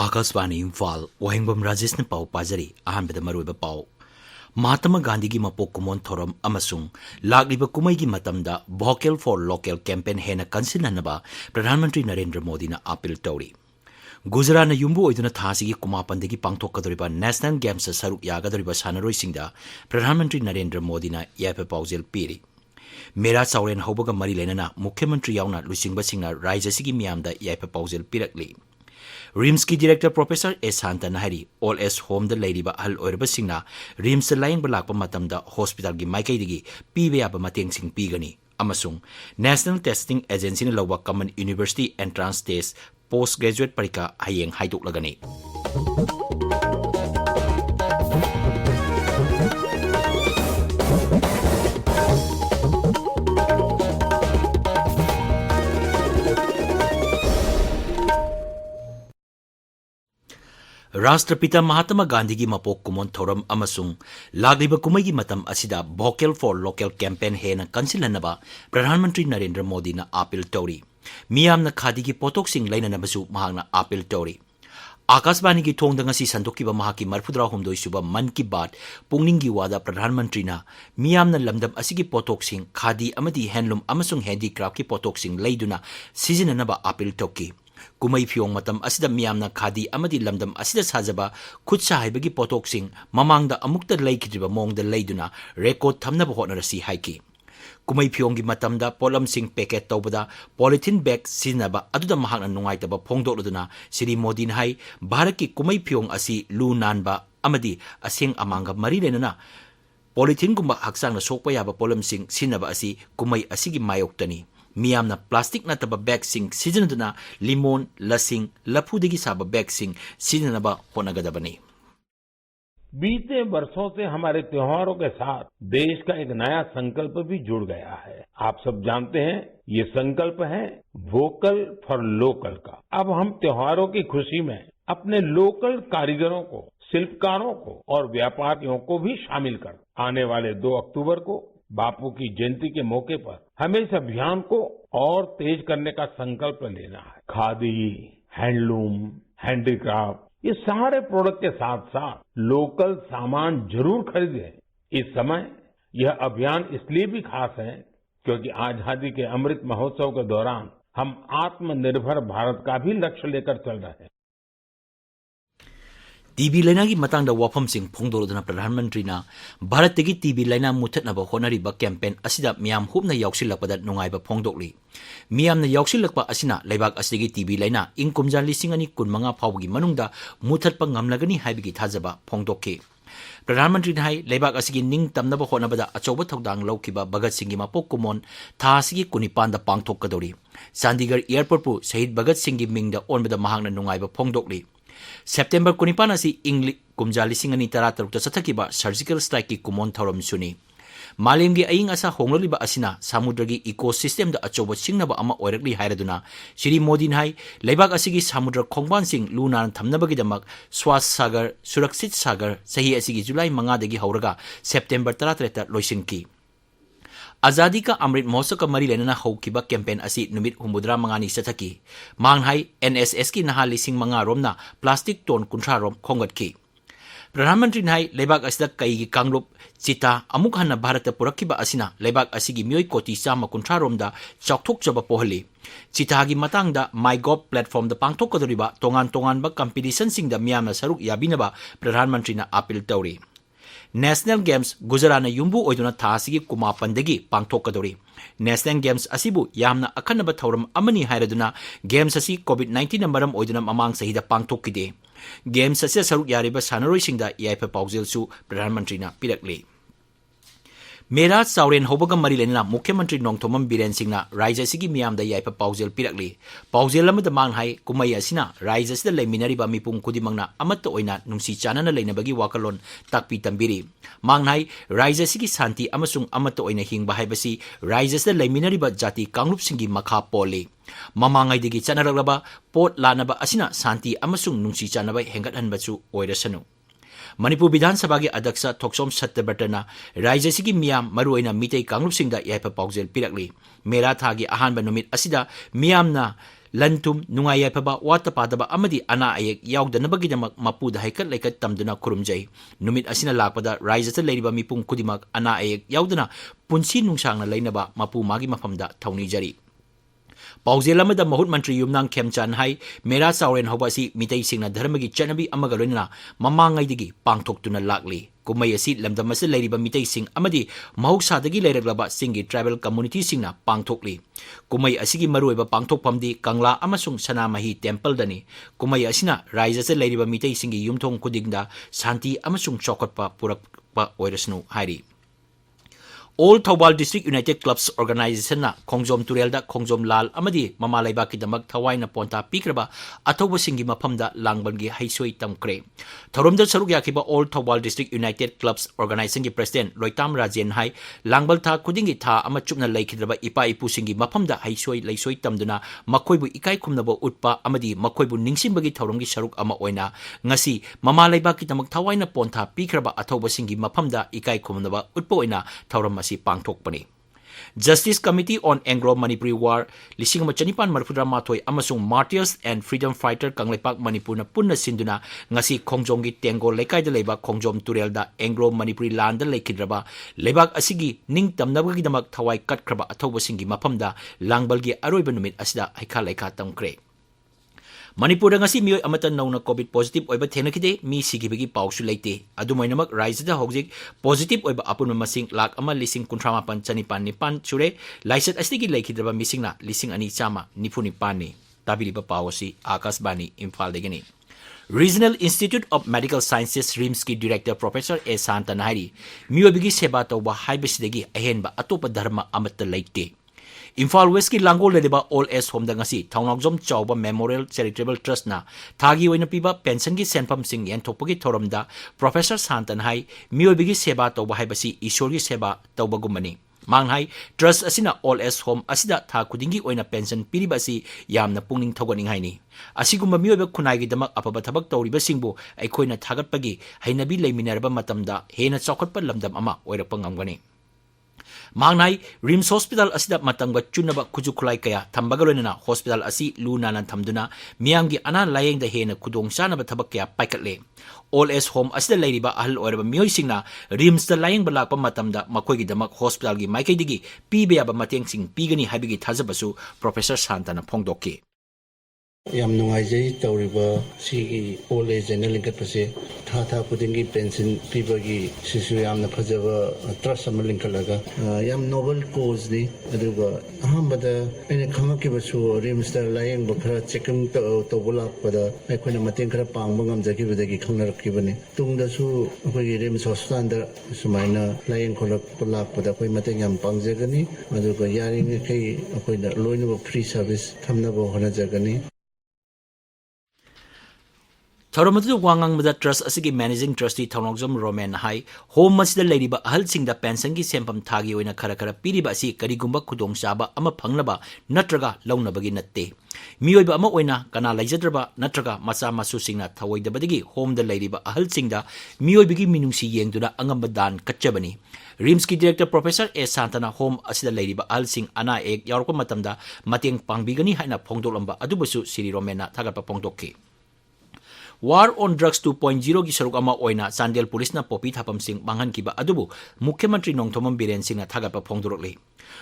आकाशवाणी इम्फाल वाहेंगबम राजेश ने पाव पाजरी अहमद मरुब पाव महात्मा गांधी की मपोक कुमोन थोरम अमसुंग लागिब कुमई की मतमदा वोकल फॉर लोकल कैंपेन हेना कंसिननबा प्रधानमंत्री नरेंद्र मोदी ने अपील तौरी गुजरात ने युम्बु ओइदुना थासिगी कुमापंदगी पांगथोकदोरिबा नेशनल गेम्स सरुक यागदोरिबा सानरोइसिंगदा प्रधानमंत्री नरेंद्र मोदी ने याफे पाउजेल पीरी मेरा चावरेन हौबगा मरी लेना मुख्यमंत्री यावना लुसिंगबसिंगना राज्यसिगी मियामदा याफे पाउजेल पीरकली रिम्स की डायरेक्टर प्रोफेसर ए शांता नाहरी ऑल एज होम द लेरिबा अहल ओइरबसिंगना रिम्स लाइंग लाकपा मतमदा हॉस्पिटल की माइकैदगी पीबे याबा मतेंगसिंग पीगनी अमसुंग नेशनल टेस्टिंग एजेंसी ने लौबा common university entrance test post graduate परीक्षा हयेंग हाइदोकलगनी राष्ट्रपिता महात्मा गांधी की मपोक कुमोन थोरम अमसुंग लागिब कुमई की मतम असिदा वोकल फॉर लोकल कैंपेन हेना कंसिलनबा प्रधानमंत्री नरेंद्र मोदी ने अपील तौरी मियामना खादी की पोतोकसिंग लैननबसु महांगना अपील तौरी आकाशवाणी की थोंग दंगसी संतोकिबा महाकी मरफुद्रा हुमदोई सुबा मन की बात पुंगनिंग की वादा प्रधानमंत्री ना मियामना लमदम असिगी पोतोकसिंग खादी अमदी हैंडलूम अमसुंग हैंडीक्राफ्ट की पोतोकसिंग लैदुना सिजिननबा अपील तौकी कुमई फियोंग मतम असिदा मियामना खादी अमदी लमदम असिदा साजबा खुदसा हाइबगी पोतोकसिंग ममांगदा अमुक्ता लैखिद्रिबा मोंगदा लैदुना रेकॉर्ड थमनबा होटनरसी हाइकी कुमई फियोंग की मतमदा पोलमसिंग पैकेट तौबदा पॉलिथीन बैग सिजनबा अदुदा महांगना नुंगाइतबा फोंगदोलदुना श्री मोदी ने हाई भारत की कुमई फियोंग असी लू नानबा अमदी असेंग अमांगा मरी लेनना पॉलिथीन गुंबा हक्सांगना सोकपा याबा पोलमसिंग सिजनबा असी कुमई असिगी मायोक्तनी मियामना प्लास्टिक नतबा बैगसिंग सिजनदुना लिमोन लसिंग लफुदगी साबा बैगसिंग सिजनबा होनगदबनी बीते वर्षों से हमारे त्योहारों के साथ देश का एक नया संकल्प भी जुड़ गया है। आप सब जानते हैं ये संकल्प है वोकल फॉर लोकल का। अब हम त्योहारों की खुशी में अपने लोकल कारीगरों को, शिल्पकारों को और व्यापारियों को भी शामिल कर आने वाले 2 अक्टूबर को बापू की जयंती के मौके पर हमें इस अभियान को और तेज करने का संकल्प लेना है। खादी, हैंडलूम, हैंडीक्राफ्ट ये सारे प्रोडक्ट के साथ साथ लोकल सामान जरूर खरीदें। इस समय यह अभियान इसलिए भी खास है क्योंकि आजादी के अमृत महोत्सव के दौरान हम आत्मनिर्भर भारत का भी लक्ष्य लेकर चल रहे हैं। टीबी लाइना की मतंगदा वाफम सिंह फोंगदोलदुना प्रधानमंत्री ना भारत की टीबी लाइना मुथतनबा होनरिबा कैंपेन असिदा मियाम हुबना यावसिलकपदा नुंगाइबा फोंगदोकली मियामना यावसिलकपा असिना लेबाक असिगी टीबी लाइना इंग कुमजा लिसिंग अनि कुनमंगा फावगी मनुंगदा मुथतपा ngamlagani हाइबगी थाजबा फोंगदोके प्रधानमंत्री ने हाई लेबाक असिगी निंग तमनबा होनबदा अचौबा थौदांग लौकिबा भगत सिंह की मपोक कुमोन था असिगी कुनिपांदा पांगथोकदोरी चंडीगढ़ एयरपोर्ट पु शहीद भगत सिंह की मिंगदा ओनबदा महांगना नुंगाइबा फोंगदोकली सेप्टेम्बर 19 असी इंग कुमजा लिसिंग अनि तरा तरुक चथकिबा सर्जिकल स्ट्राइक की कुमोन थौरम सुनी मालेम की अयिंग असा होंगलिबा असिना समुद्र की इकोसिस्टम दा अचौबा सिंगनबा अमा ओइरकली हाइरदुना श्री मोदी ने हाई लेबाक असिगी समुद्र खोंगबान सिंग लूनान थमनबगिदमक स्वास्थ्य सागर सुरक्षित सागर सही असिगी जुलाई 5 दगी हौरगा सेप्टेम्बर 13 लोइसिंकी आजादी का अमृत महोत्सव का मरी लेना हौकिबा कैंपेन असी नुमित 85 चथकी मांग हाई एनएसएस की नहा 5,000 रोमना प्लास्टिक टोन 30 रोम खोंगटकी प्रधानमंत्री ने लेबाक असिदा कई की कांगलुप चिता अमुक हन्ना भारत पुरक्किबा असिना लेबाक असिगी मियोई कोटी 30 रोमदा चौथोकचबा पोहली चितागी मतंगदा माइगॉव प्लेटफॉर्म दा पांगथोकदोरिबा तोंगान तोंगानबा कंपटीशन सिंगदा मियामना सरुक याबिनबा प्रधानमंत्री ने अपील तौरी नेशनल गेम्स गुजरात युम्बु ओइदुना थासिगी कुमापंदगी पांगथोकदोरी नेशनल गेम्स असिबु यामना अखनबा थौरम अमनी हाइरदुना गेम्स असी कोविड-19 मरम ओइदुना ममांग सहिदा पांगथोकिदे गेम्स असे सरुक यारिबा सानरोइसिंगदा याइफा पाउजेलसु प्रधानमंत्री ना पिरकली मेरा चावरेन होबगा मरी लेना मुख्यमंत्री नोंगथोमम बीरेन सिंह राज्य की मियामदा याइफा पाउजेल पिरकली पाउजेल अमदा मांग हाई कुमई असिना राज्य से लेमिनरिबा मिपुम खुदिमंगना अमत्त ओइना नुंसी चानना लेनबगी वाकलोन ताकपी तंबिरी मांग हाई राज्य की शांति अमसुंग अमत्त ओइना हिंगबा हाइबसी राज्य से लेमिनरिबा जाति कांगरूप सिंगी मखा पोली ममांगाइदगी चनरगलबा पोट लानबा असिना शांति अमसुंग नुंसी चानबा हेंगतहनबसु ओइरसनु मणिपुर विधानसभा के अध्यक्ष थोक्सोम सत्यव्रतना राज्य की मियाम मरुओइना मितै कांगरूप सिंह याइफा पाउजेल पिरकली मेरा थागी अहानब नुमित असिदा मियामना लंथुम नुंगाई याइफबा वाता पादबा अमदी अना अयेक याउदनबगिदमक मपुदा हैकत लेकत तमदुना खुरुमजै नुमित असिना लाकपदा राज्य लेरिबा मिपुम खुदिमक अना अयेक याउदना पुंसी नुंसांगना लैनबा मपु मागी मफमदा थौनीजरी पाउजेल महुत मंत्री युमनांग खेमचान हाई मेरा चावरेन होबासी मितै सिंगना धर्म की चनबी अमगा लोइना ममांगाइदगी पांगथोक्तुना लाकली कुमई असि लमदम असे लेरिबा मितै सिंग अमदी महौसादगी लेरगलबा सिंगी ट्राइबल कम्युनिटी सिंगना पांगथोक्ली कुमई असिगी मरुइबा पांगथोक्फमदी कंगला अमसुंग सनामही टेम्पल दनी कुमई असिना राज्य से लेरिबा मितै सिंगी युमथोंग खुदिंगदा शांति अमसुंग चौखटपा पुरकपा ओइरसनु हाइरी All Thawbal District United Clubs Organization na Khongjom Turelda Khongjom Lal amadi mama laiba ki damak thawai na ponta pikraba athoba singi maphamda langbangi haisoi tamkre thoromda saruk yakiba All Thawbal District United Clubs Organization ki president Wahengbam Rajesh hai langbal tha khudingi tha ama chupna laikhidraba ipa ipu singi maphamda haisoi laisoi tamduna makoibu ikai khumnaba utpa amadi makoibu ningsimbagi thoromgi saruk ama oina ngasi mama laiba ki damak thawai na ponta pikraba athoba singi maphamda ikai khumnaba utpa oina thorom पांगथोकपनी justice committee on Anglo Manipuri war लिसिंग चनिपान मरफुद्रा माथोई अमसुंग martyrs and freedom fighter Kangleipak Manipur पुनः सिंधुना ngasi खोंगजोंगी टेंगो लेकाइदा लेबा खोंगजोम तुरेलदा एंग्लो मणिपुरी लांड लेखिद्रबा लेबाक असिगी निंग तमनबगीदमक थवाई कटख्रबा अथौबसिंगी मफमदा लांगबलगी अरोइबा नुमित असिदा हैखा लेखा तमख्रे मणिपुर ngasi मियोय अमता नौना कोविड पॉजिटिव ओइबा थेनखिदे मी सिगिबगी पाउसु लेते अदुमैनमक राज्यदा हौजिक पॉजिटिव ओइबा अपुन मसिंग लाख अमा लिसिंग कुंथ्रामापन चनिपान निपान सुरे लाइसेट अस्तिगी लेखिद्रबा मिसिंगना लिसिंग अनि चामा निफुनिपान ने ताबिलिबा पावसी आकाशवाणी इम्फाल देगनी Regional Institute of Medical Sciences RIMS की डायरेक्टर प्रोफेसर ए शांतन हाइरी मियोबिगी सेवा तौबा हाइबसिदगी अहेनबा अतोप धर्म अमत लेते Imphal West की लांगोल लेबा ऑल एज होम दंगसी Thounaojam Chaoba memorial charitable trust ना थागी ओइना पीबा पेंशन की सेनफम सिंग एंथोपगी थोरमदा प्रोफेसर शांतन हाई मियोबिगी सेवा तौबा हाइबसी ईश्वर की सेवा तौबगुमनी मांग हाई ट्रस्ट असिना ऑल एज होम असिदा था खुदिंगी ओइना पेंशन पीरिबासी यामना पुंगनिंग थौगनिंग हाइनी असिगुम्बा मियोबा खुनाइगी दमक अपबा थबक तौरिबा सिंगबो अखोइना थागतपगी हैनबी लेमिनारबा मतमदा हेना चौखटपा लमदम अमा ओइरपा ngamgani मांगनाई रिम्स हॉस्पिटल असिदा मतंगबा चुनबा खुजु खुलाई कया थंबगलोनना हॉस्पिटल असि लूनाना थमदुना मियांगी अना लायेंगदा हेना खुदोंग चानबा थबक कया पाइकटले ऑल एज होम असिदा लेरिबा अहल ओरबा मियोइसिंगना रिम्स दा लायेंगबा लाकपा मतमदा मखोइगी दमक हॉस्पिटल की माइकैदिगी पीबेयाबा मतेंगसिंग पीगनी हाइबिगी थाजबसु प्रोफेसर शांतना फोंगदोकि याम नुंगाइजै तौरिबा सिगी ओल एज एन लिंकटपसे था था खुदिंगी पेंशन पीबगी सिसु यामना फजबा ट्रस्ट अमा लिंकलगा याम नोबल कोज नि अदुगा अहमबदा एने खंगकिबसु रिमस्टर लायंग बखरा चेकिंग तौबलापदा अखोइना मतेंग खरा पांगबा ngamjakiबदगी खंगनरकिबनि तुंगदसु अखोइगी रिम्स हॉस्पिटल सुमाइना लायंग खोलक लापदा अखोइ मतेंग याम पांगजगनि अदुगा यारिंग खै अखोइना लोइनबो फ्री सर्विस थमनबो होनजगनि थौरमदु वांगांग मदा ट्रस्ट असिगी मैनेजिंग ट्रस्टी थौनोगजम रोमेन हाई होम मसिदा लेरिबा अहल सिंगदा पेंशन की सेंपम थागी ओइना खरा खरा पीरिबा असि करिगुंबा खुदोंग चाबा अमा फंगनबा नत्रगा लौनबगी नत्ते मियोइबा अमा ओइना कना लैजद्रबा नत्रगा मचा मासु सिंगना थवोइदबदगी होम दा लेरिबा अहल सिंगदा मियोइबगी मिनुंगसी येंगदुना अंगम दान कच्चबनी रिम्स की डायरेक्टर प्रोफेसर ए शांतना होम असिदा लेरिबा अहल सिंग अना एक यावरको मतमदा मतेंग पांगबिगनी हाइना फोंगदोलंबा अदुबसु सिरी रोमेना थागतपा फोंगदोकि War on Drugs 2.0 की सरुक अमा ओइना चांदेल पुलिस ना पोपी थापम सिंह मांगन किबा अदुबु मुख्यमंत्री नोंगथोमम बीरेन सिंह ना थागपा फोंगदोरकले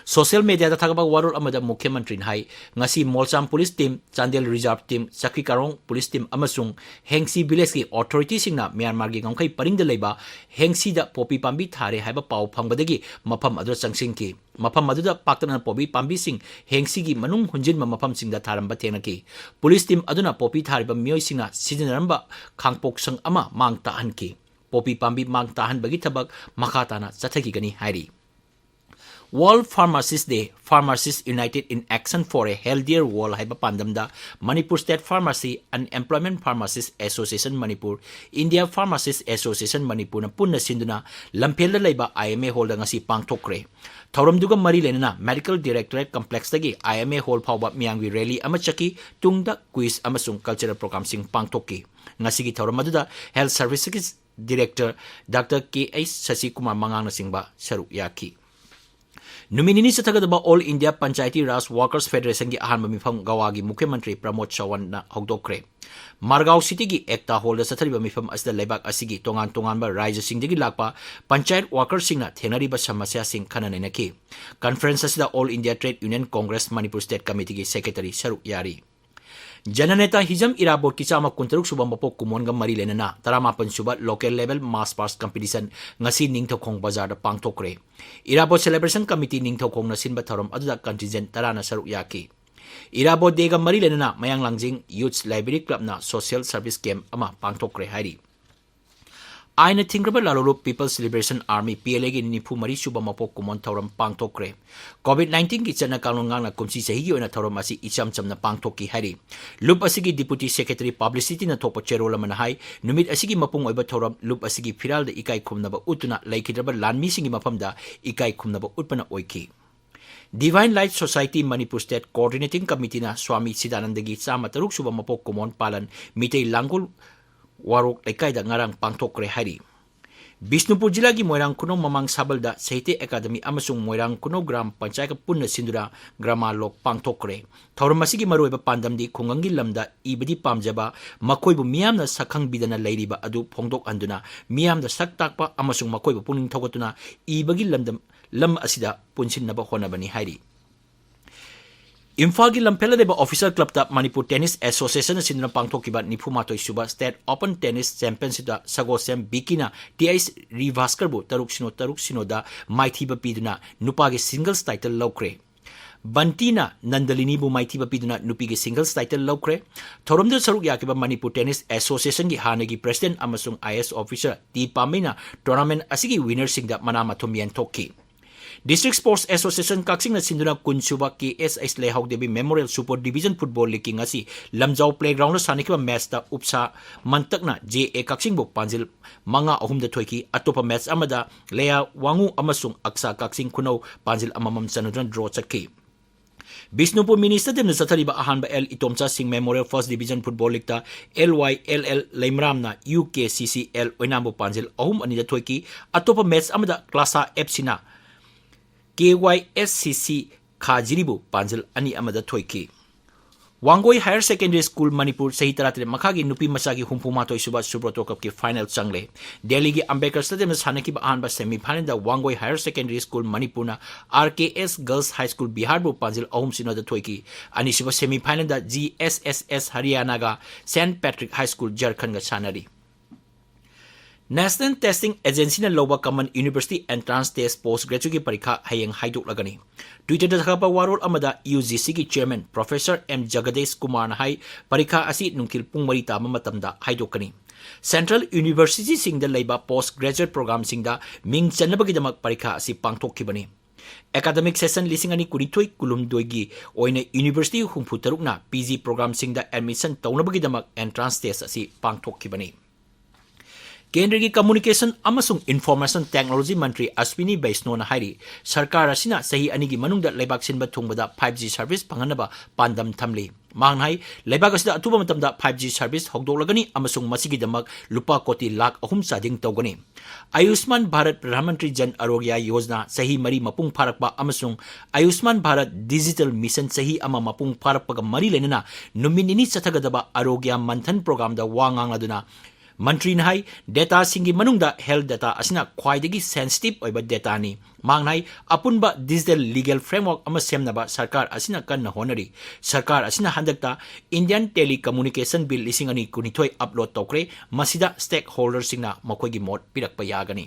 सोशल मीडिया दा थागबा वारोल अमदा मुख्यमंत्री हाई ngasi मोलचाम police team Chandel reserve team Chakpikarong police team अमसुंग हेंगसी विलेज की अथॉरिटी सिंह ना म्यांमार की गंखै परिंग दा लेबा हेंगसी दा पोपी पांबी थारे हाइबा पाव फंगबदगी मफम अदो चंगसिंग मफम अदुदा पाक्तना पोपी पांबी सिंह हेंगसी की मनुंग हुंजिन मफम सिंह दा थारंबा थेनकी पुलिस टीम अदुना पोपी थारिबा मियोइ सिंह ना सिजनरंबा खांगपोक संग अमा मांग ताहनकी पोपी पांबी मांग ताहन बगी थबक मखा ताना चथकीगनी हाइरी World Pharmacist Day, Pharmacists United in Action for a Healthier World haiba pandamda Manipur State Pharmacy and Employment Pharmacists Association Manipur, India Pharmacists Association Manipur na punna sinduna lamphel laiba IMA Hall ngasi pangthokre. Thauramduga mari lenana Medical Directorate Complex dagi IMA Hall phawba miyangwi rally ama chaki tungda quiz amasung cultural program sing pangthokki. Ngasigi thauramadu Health Services Director Dr. K.H. Sasi Kumar Mangang singba saruk yaki. Numinini sa tagadaba All India Panchayati Raj Workers Federation gi ahanba mifam gawagi Mukhyamantri Pramod Chawan na hogdokre. Margao City gi Ekta Hall da sathariba mifam asda laibak asigi tongan ba Raja Singh gi lakpa Panchayat Workers singna thenariba samasya sing khananainaki. Conference asida All India Trade Union Congress Manipur State Committee gi Secretary Saruk Yari. Jananeta Hijam Irabot Kisama Kuntaruk Subang Mapok Kumonga Marilenana, Taramapan Suba Local Level Mass Pass Competition, Ngasi Ningtokong Bazar Pangtokre. Irabot Celebration Committee Ningtokong Nasinba Taram Aduda Contingent Tarana Saruk Yaki. Irabot Dega Marilenana, Mayang Langjing Youth Library Club na Social Service Camp Ama Pangtokre Hari. Aina Tingraba Lalolo People's Liberation Army PLA gi nipu mari suba mapok kumon tauram pangtokre. COVID-19 ki chana kalungang na kumsi sahi na tauram asi icham cham na pangtoki hari. Lup asigi Deputy Secretary Publicity na topo cherola manahai, numit asigi mapung oiba tauram lup asigi firal da ikai kumnaba utuna laikidraba lanmi singi mapamda ikai kumnaba utpana oiki. Divine Light Society Manipur State Coordinating Committee na Swami Sidanandagi sama taruk suba mapok kumon palan mitay langkul warok lekay da ngarang pangtokre hari. Bisnupur Jila gi Moirang Kuno Mamang Sabalda Sahitya Academy amasung Moirang Kuno Gram Panchayat punna sindura grama lok pangtokre. Thauramasi gi maruiba pandamdi khungangi lamda ibadi pamjaba makoibu miyamna sakhang bidana leiriba adu phongdok anduna miyamda saktakpa amasung makoibu puning thogotuna ibagi lam asida punsinnaba honabani hari. Imphal gi lampela deba Officer Club ta Manipur Tennis Association na sinuna pangthokiba Nipumatoi Suba State Open Tennis Championship da Sagosem Bikina TIS Rivaskar bu taruk sino da maithiba piduna nupagi singles title lawkre. Bantina Nandalini bu maithiba piduna nupigi singles title lawkre. Thoramda saruk yakiba Manipur Tennis Association gi hanagi President amasung IS Officer T Pamina tournament asigi winner sing da manama thumyan thokki. District Sports Association Kaksing na sinduna kunsuba KSS Lehawk Devi Memorial Super Division Football League ngasi Lamjau Playground na sanikiba match ta upsa mantak na JA Kaksing bu panjil mga ahum da thoiki atopa match amada Lea Wangu amasung Aksa Kaksing kunaw panjil amamam sanudran draw chakki. Bisnupur Minister dem na sathariba ahanba L Itomcha Singh Memorial First Division Football League ta LYLL Laimram na UKCCL oinambu panjil ahum anida thoiki atopa match amada Klasa FC na KYSCC Khajiribu Panjil Ani Amada Thoiki. Wangoi Higher Secondary School Manipur Sahi Taratire Makagi Nupi Masagi Humpumatoi Suba Subroto Cup ki final changle. Delhi gi Ambedkar Stadium Sanaki ba ahanba semi final da Wangoi Higher Secondary School Manipur na RKS Girls High School Bihar bu Panjil Ahum Sino da Thoiki. Ani suba semi final da GSSS Haryana ga St Patrick High School Jharkhand ga sanari. National Testing Agency na Loba Common University Entrance Test Postgraduate ki parikha hayeng haiduk lagani. Twitter da thakapa warol amada UGC ki Chairman Professor M. Jagadesh Kumar na hay parikha asi nungkil pung marita matamda haidukani. Central University sing da laiba postgraduate program sing da ming chanabagi damak parikha asi pangthokkibani. Academic session lising ani kunithoi kulumdoi gi oina University humputaruk na PG program sing da admission taunabagi damak entrance test asi pangthokkibani. Kendra ki Communication amasung Information Technology Mantri Ashwini Vaishno na hairi sarkar asina sahi anigi manungda laibak sinba thungbada 5G service panganaba pandam thamli mangnai laibak asida atuba matamda 5G service hogdoklagani amasung masigi damak lupa koti lakh ahum sading tawgani. Ayushman Bharat Pradhan Mantri Jan Arogya Yojana sahi mari mapung pharakpa amasung Ayushman Bharat Digital Mission sahi ama mapung pharakpa mari lenana numinini sathagadaba Arogya Manthan program da wangang aduna Mantri nahai data singi manungda health data asina khwaidagi sensitive oiba data ni mangnai apunba digital legal framework ama semnaba sarkar asina kanna honari sarkar asina handakta Indian Telecommunication Bill lising ani kunithoi upload tokre masida stakeholders singna makoigi mot pirakpa yagani.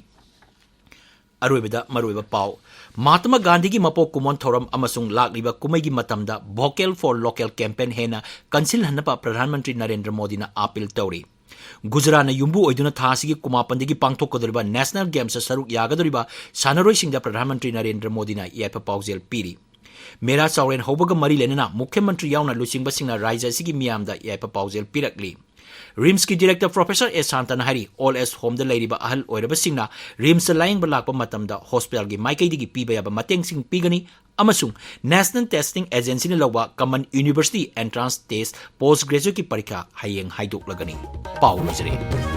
Aroibada maroiba pau Mahatma Gandhi gi mapok kumon thoram amasung lakliba kumaigi matamda Vocal for Local campaign hena kansil hanapa Pradhan Mantri Narendra Modi na appeal tawri. Gujarat yumbu oiduna thasigi kumapandigi pangthokkodoriba National Games saruk yagadoriba sanaroi Pradhan Mantri Narendra Modi na yaipa paujel piri. Mera Sauren Hobaga Mari Lenana, Mukhyamantri Yauna Lusing Basingna Raija Sigi Miamda Yaipa Paujel Pirakli. RIMS ki Director Professor S. Santana Hari, All as Home the Lady ba Ahal Oiraba Singna, RIMS Lying Balakpa Matamda Hospital gi Maikay digi Pibaya ba Mateng Sing Pigani, Amasung National Testing Agency ni Lawa Common University Entrance Test Postgraduate ki Parikha Hayeng Haidok Lagani. Pau Lizare.